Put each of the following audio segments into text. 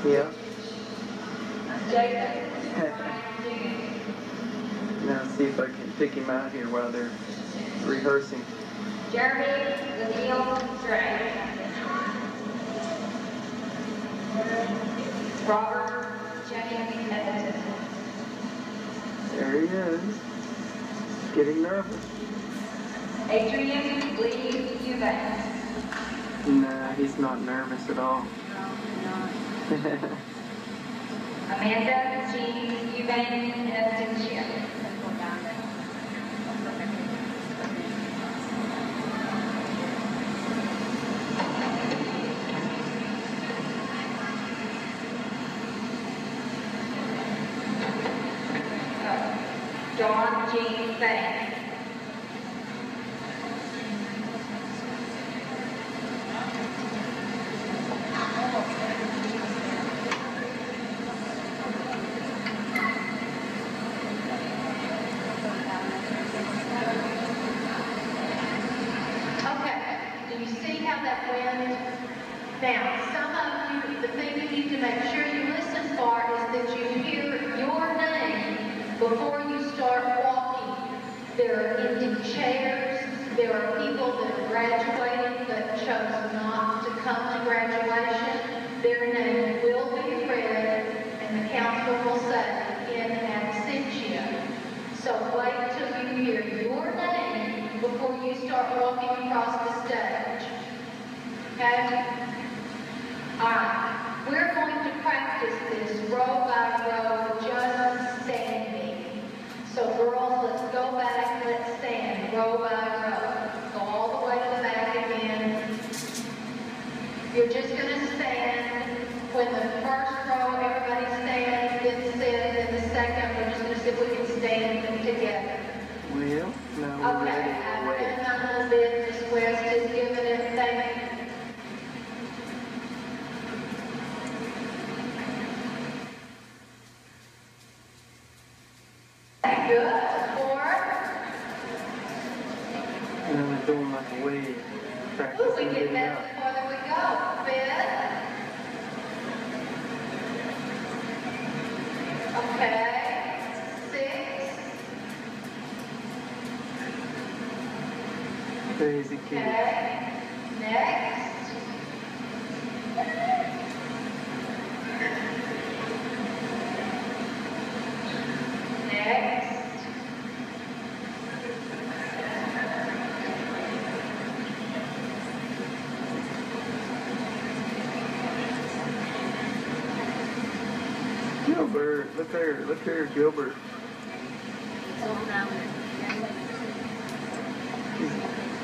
Yeah. Now see if I can pick him out here while they're rehearsing. Jeremy Neil Stray. Robert Jennings Edmonton. There he is. Getting nervous. Adrian Lee Eubanks. Nah, he's not nervous at all. Amanda Jean Eubanks Anastasia. Dawn Jean Fang. Now, some of you, the thing you need to make sure you listen for is that you hear your name before you start walking. There are empty chairs. There are people that are graduating that chose not to come to graduation. Their name will be read, and the counselor will say in absentia. So wait till you hear your name before you start walking across the stage. Okay? Alright, we're going to practice this row by row, just standing. So girls, let's go back, let's stand, row by row. Go all the way to the back again. You're just going to stand. When the first row, everybody stands, then sit, then the second, we're just going to see if we can stand together. Well, now we're ready to wait. I've been on a little bit, Miss West is giving everything. Good. 4. Now we're doing like a wave. Ooh, we get better the farther we go. 5th. Okay. 6. Crazy kid. Okay. Next. Next. Gilbert, look there, Gilbert.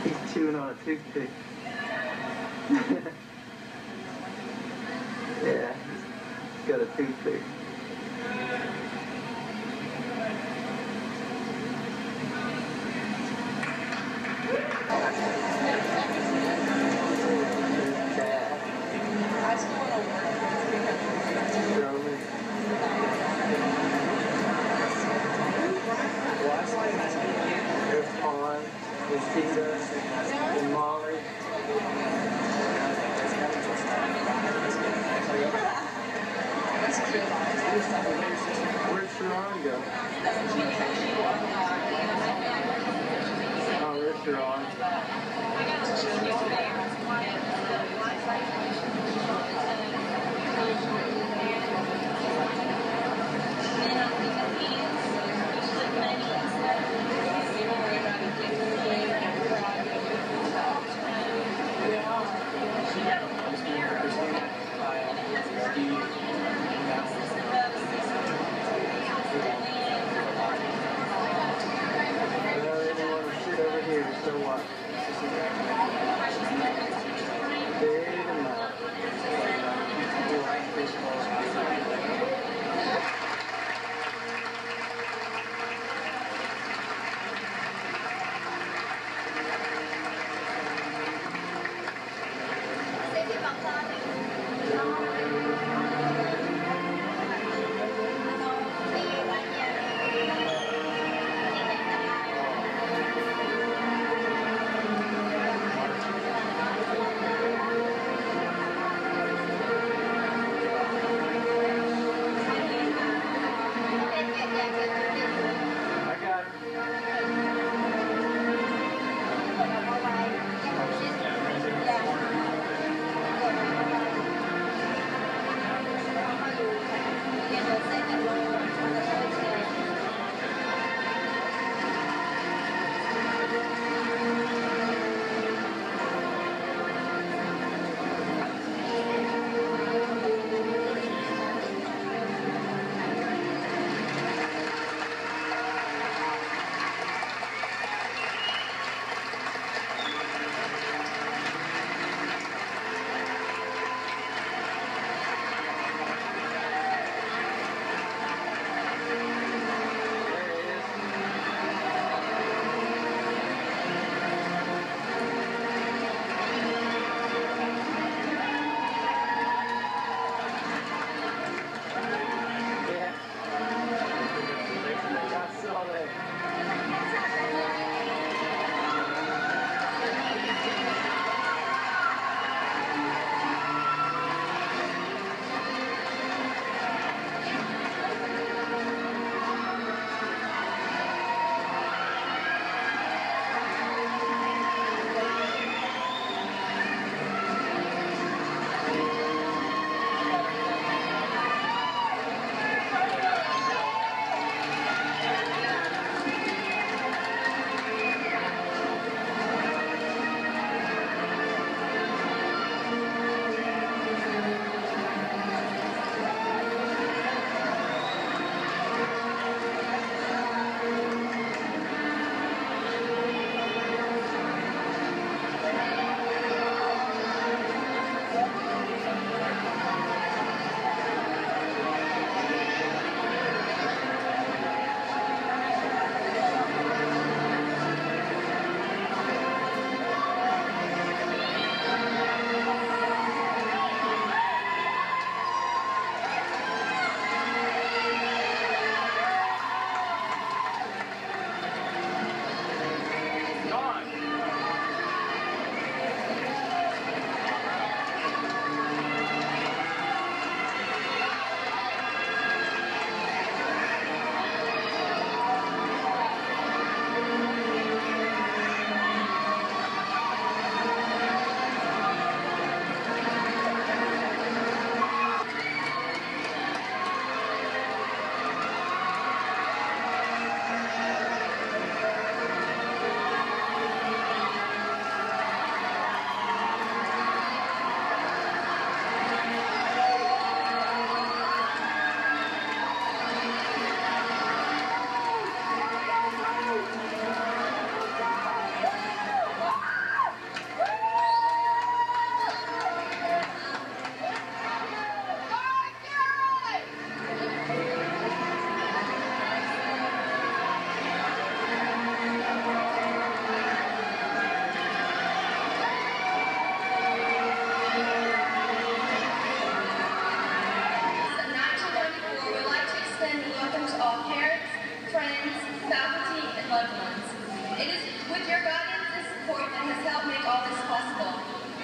He's chewing on a toothpick. Yeah, he's got a toothpick. And Molly. Where'd Sharon go? Oh, there's Sharon. So what?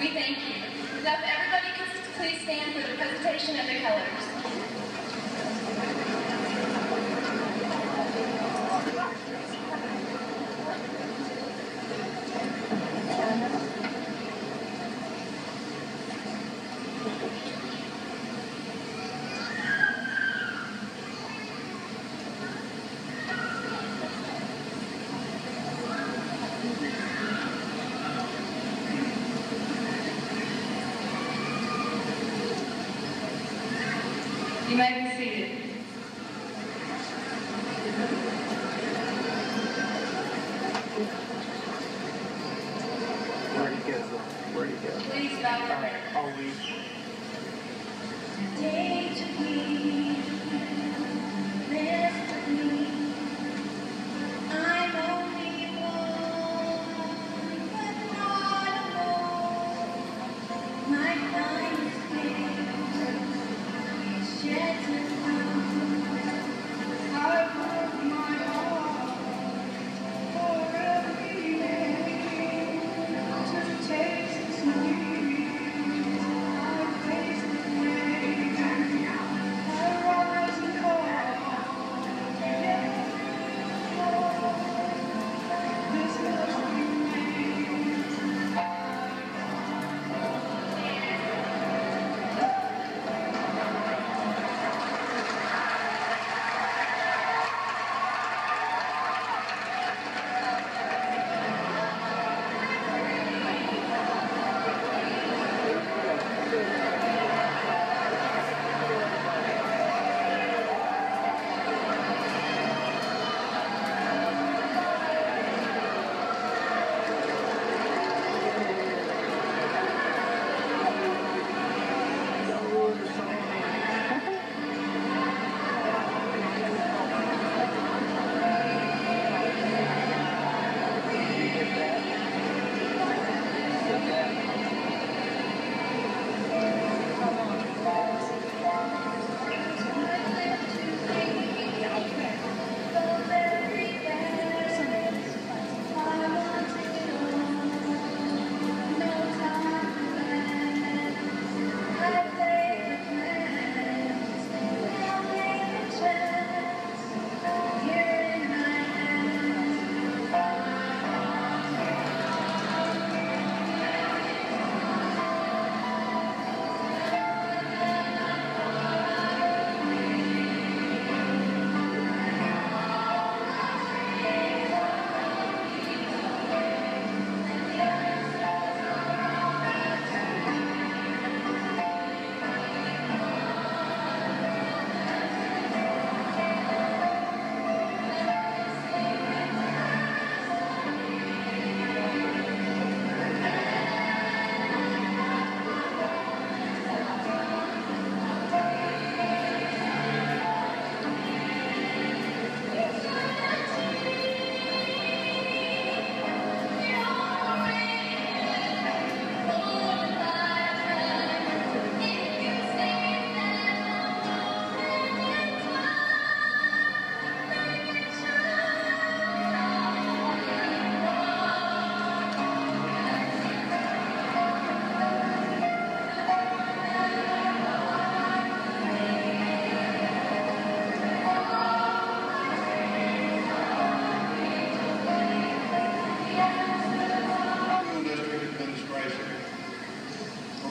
We thank you. Now, if everybody could please stand for the presentation of the colors. You may be seated. Where'd he go? Where'd he go? Please bow your head. Always. Day to be, live with me. I'm only one, but not alone. My finest gift is yet to come. I work my heart for every day to taste the sweet. I face the pain. I rise and fall. This must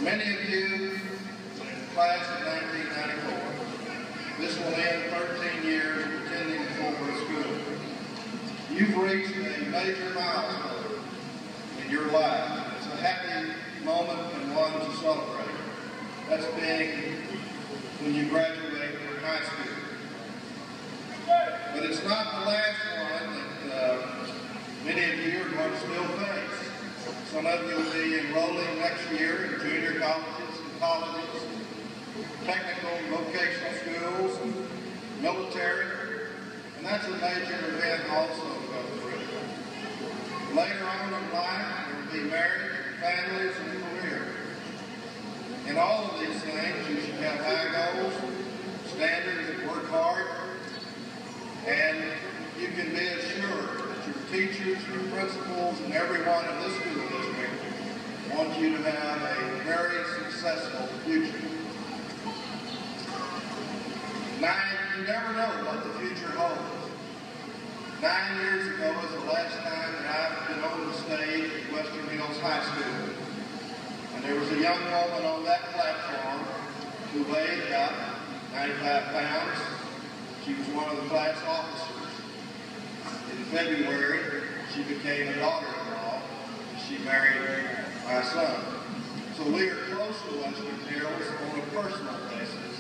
many of you in the class of 1994, this will end 13 years of attending the Fort School. You've reached a major milestone in your life. It's a happy moment and one to celebrate. That's being when you graduate from high school. But it's not the last one that many of you are going to still face. Some of you will be enrolling next year in junior colleges and colleges, technical and vocational schools, and military, and that's a major event also to go through. Later on in life, there will be marriage, families, and career. In all of these things, you should have high goals, standards, and work hard, and you can be assured that your teachers, your principals, and everyone in this school district want you to have a successful future. You never know what the future holds. 9 years ago was the last time that I've been on the stage at Western Hills High School. And there was a young woman on that platform who weighed about 95 pounds. She was one of the class officers. In February, she became a daughter-in-law. She married my son. So we are close to Western Hills on a personal basis.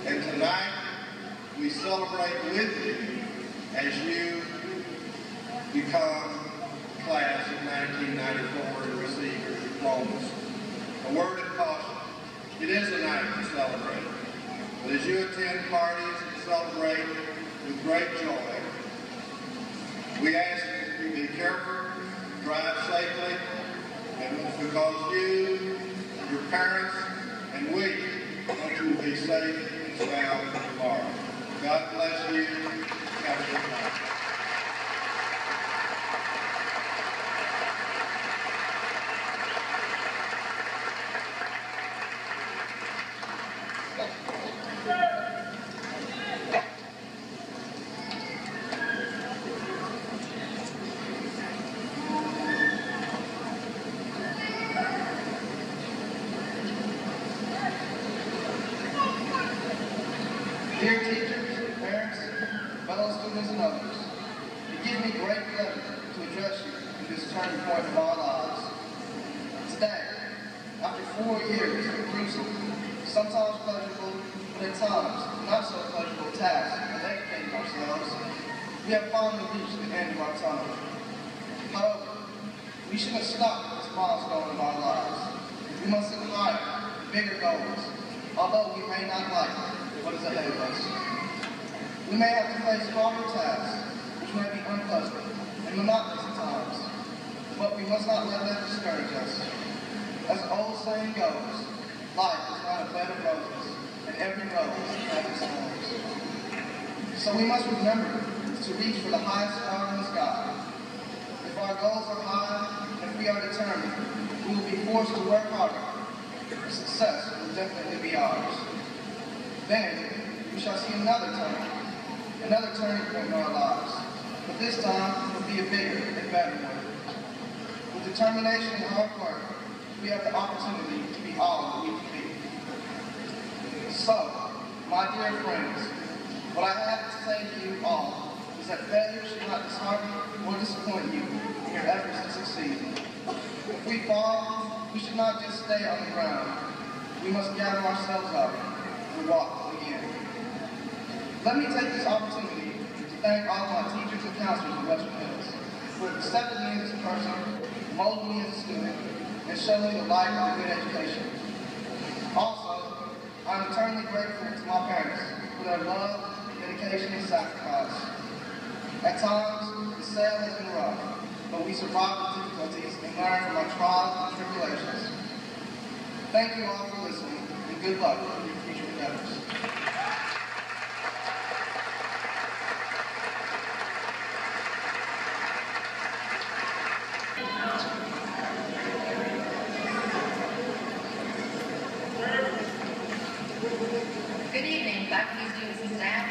And tonight, we celebrate with you as you become class of 1994 and receive your diplomas. A word of caution. It is a night to celebrate. But as you attend parties and celebrate with great joy, we ask that you be careful, drive safely, and because you, your parents, and we want you to be safe and sound tomorrow. God bless you. Have a good night. Dear teachers, parents, fellow students, and others, it gives me great pleasure to address you in this turning point of our lives. Today, after 4 years of gruesome, sometimes pleasurable, but at times not so pleasurable tasks of educating ourselves, we have finally reached the end of our tunnel. However, we shouldn't stop at this milestone of our lives. We must set higher, bigger goals, although we may not like what is ahead of us. We may have to face harder tasks, which may be unpleasant and monotonous at times, but we must not let that discourage us. As the old saying goes, life is not a bed of roses, and every rose has its thorns. So we must remember to reach for the highest star in the sky. If our goals are high, and if we are determined, we will be forced to work harder. Success will definitely be ours. Then, we shall see another turning point in our lives. But this time, it will be a bigger and better one. With determination and hard work, we have the opportunity to be all that we can be. So, my dear friends, what I have to say to you all is that failure should not dishearten or disappoint you in your efforts to succeed. If we fall, we should not just stay on the ground. We must gather ourselves up and walk again. Let me take this opportunity to thank all my teachers and counselors at Western Hills for accepting me as a person, molding me as a student, and showing me the light of a good education. Also, I'm eternally grateful to my parents for their love, dedication, and sacrifice. At times, the sail has been rough, but we survived the difficulties and learned from our trials and tribulations. Thank you all for listening, and good luck in your future endeavors. Good evening, faculty, students, and staff.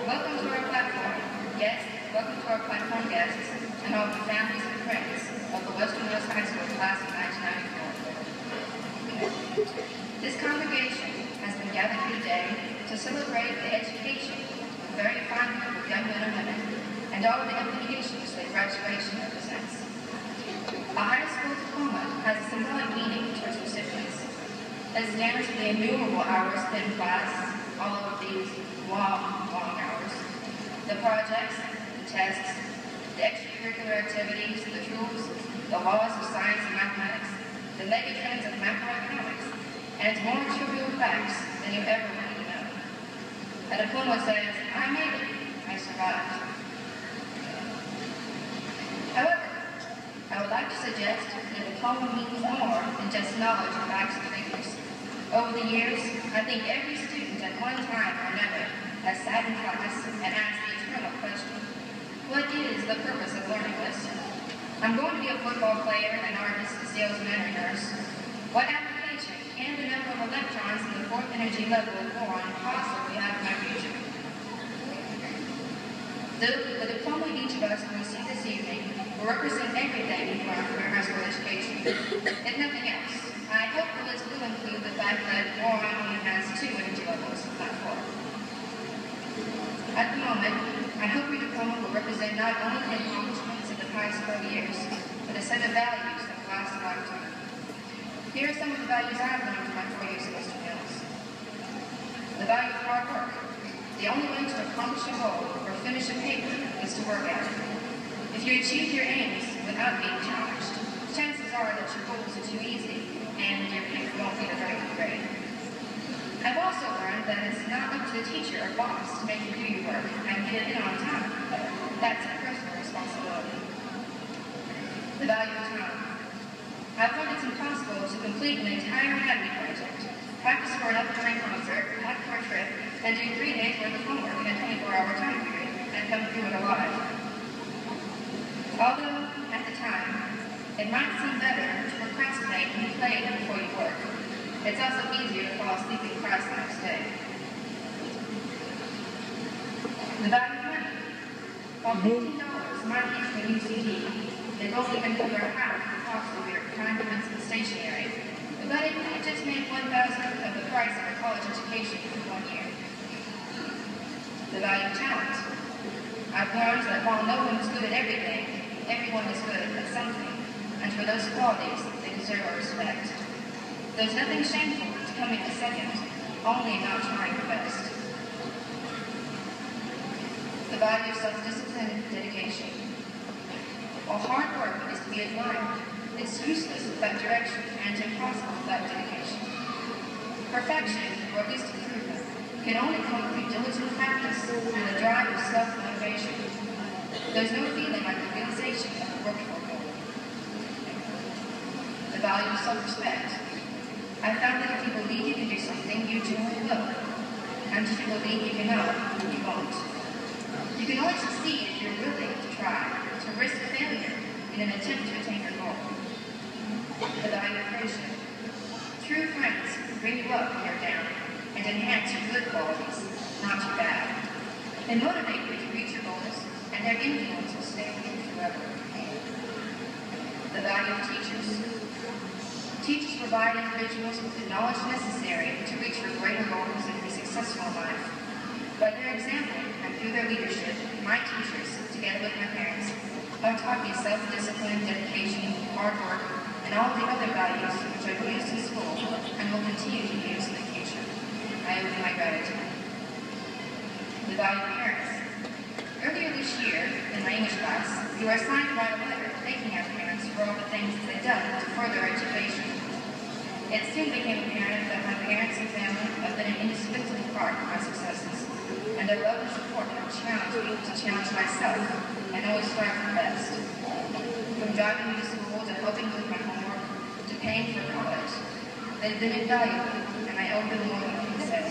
Welcome to our platform, guests. Welcome to our platform guests, and all the families and friends of the Western Hills High School class of 1994. This congregation has been gathered here today to celebrate the education of a very fine group of young men and women, and all of the implications that graduation represents. A high school diploma has a symbolic meaning to its recipients. It stands for the innumerable hours spent in class, all of these long hours. The projects, the tests, the extracurricular activities, the tools, the laws of science and mathematics, the megatrends of macroeconomics, and its more trivial facts than you ever wanted to know. A diploma says, I made it, I survived. However, I would like to suggest that a diploma means more than just knowledge of facts and figures. Over the years, I think every student at one time or another has sat in class and asked the eternal question, what is the purpose of learning this? I'm going to be a football player, an artist, a salesman, or nurse. What application can the number of electrons in the fourth energy level of boron possibly have in my future? The diploma each of us will receive this evening will represent everything we've learned from our high school education. If nothing else, I hope the list will include the fact that boron only has 2 energy levels, not 4. At the moment, I hope your diploma will represent not only the accomplishments of the past 4 years, but a set of values that will last a lifetime. Here are some of the values I've learned from my 4 years at Western Hills. The value of hard work. The only way to accomplish a goal or finish a paper is to work at it. If you achieve your aims without being challenged, chances are that your goals are too easy and your paper won't get a very good grade. I've also learned that it's not up to the teacher or boss to make you do your work and get it in on time. That's a personal responsibility. The value of time. I've learned it's impossible to complete an entire academy project, practice for an upcoming concert, pack for a trip, and do 3 days worth of homework in a 24-hour time period and come through it alive. Although, at the time, it might seem better to procrastinate and play before you work, it's also easier to fall asleep in class the next day. The value of money. While $15 might be for a new CD, it's only going to cover half the cost of your time-consuming stationery, but it might just make 1,000 of the price of a college education for 1 year. The value of talent. I've learned that while no one is good at everything, everyone is good at something, and for those qualities, they deserve our respect. There's nothing shameful to coming a second, only not trying your best. The value of self-discipline and dedication. While hard work is to be admired, it's useless without direction and impossible without dedication. Perfection, or at least improvement, can only come through diligent practice and the drive of self-motivation. There's no feeling like the realization of the work for a goal. The value of self-respect. I found that if you believe you can do something, you generally will. And if you believe you cannot, you won't. You can only succeed if you're willing to try, to risk failure in an attempt to attain your goal. The value of friendship. True friends bring you up when you're down and enhance your good qualities, not your bad. They motivate you to reach your goals, and their influence will stay with you forever. The value of teachers. Teachers provide individuals with the knowledge necessary to reach their greater goals and be successful in life. By their example and through their leadership, my teachers, together with my parents, have taught me self-discipline, dedication, hard work, and all the other values which I've used in school and will continue to use in the future. I owe you my gratitude. The value of parents. Earlier this year, in my English class, we were assigned to write a letter thanking our parents for all the things that they've done to further our education. It soon became apparent that my parents and family have been an indispensable part of my successes, and their love and support have challenged me to challenge myself and always strive for the best. From driving me to school to helping with my homework to paying for college, they've been invaluable, and I owe them more than I can say.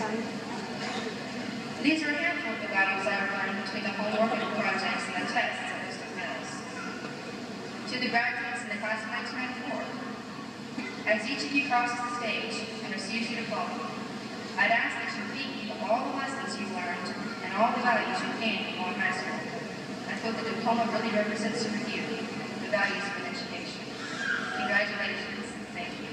These are a handful of the values I've learned between the homework and projects and the tests at Western Hills. To the graduates in the class of 1994, as each of you crosses the stage and receives your diploma, I'd ask that you think of all the lessons you've learned and all the values you've gained while in high school. I feel the diploma really represents for you the values of an education. Congratulations. Thank you.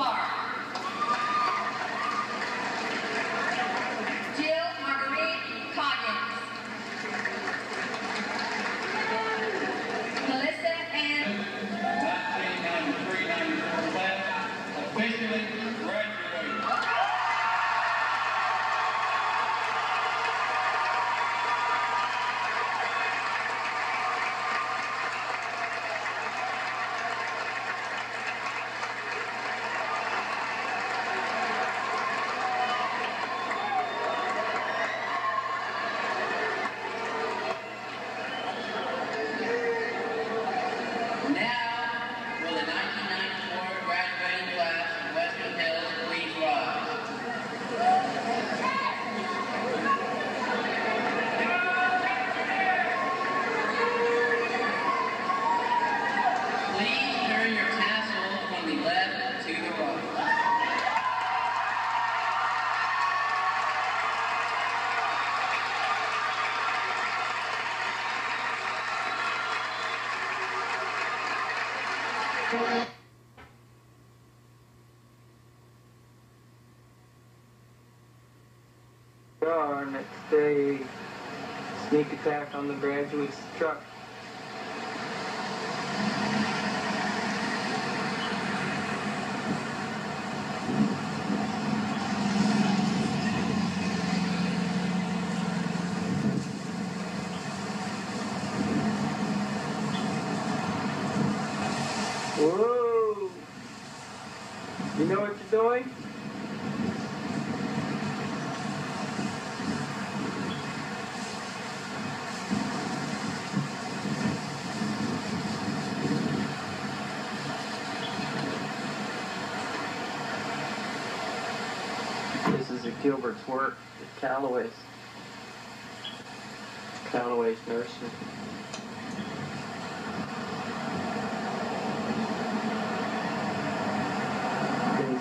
Clark. Jill Marguerite Coggins. Melissa Ann 1993-94 class officially graduated. Now, will the 1994 graduating class of Western Hills please rise? Please turn your tassels from the left to the right. Our next day, sneak attack on the graduates' truck. Whoa! You know what you're doing? This is at Gilbert's work at Callaway's nursery.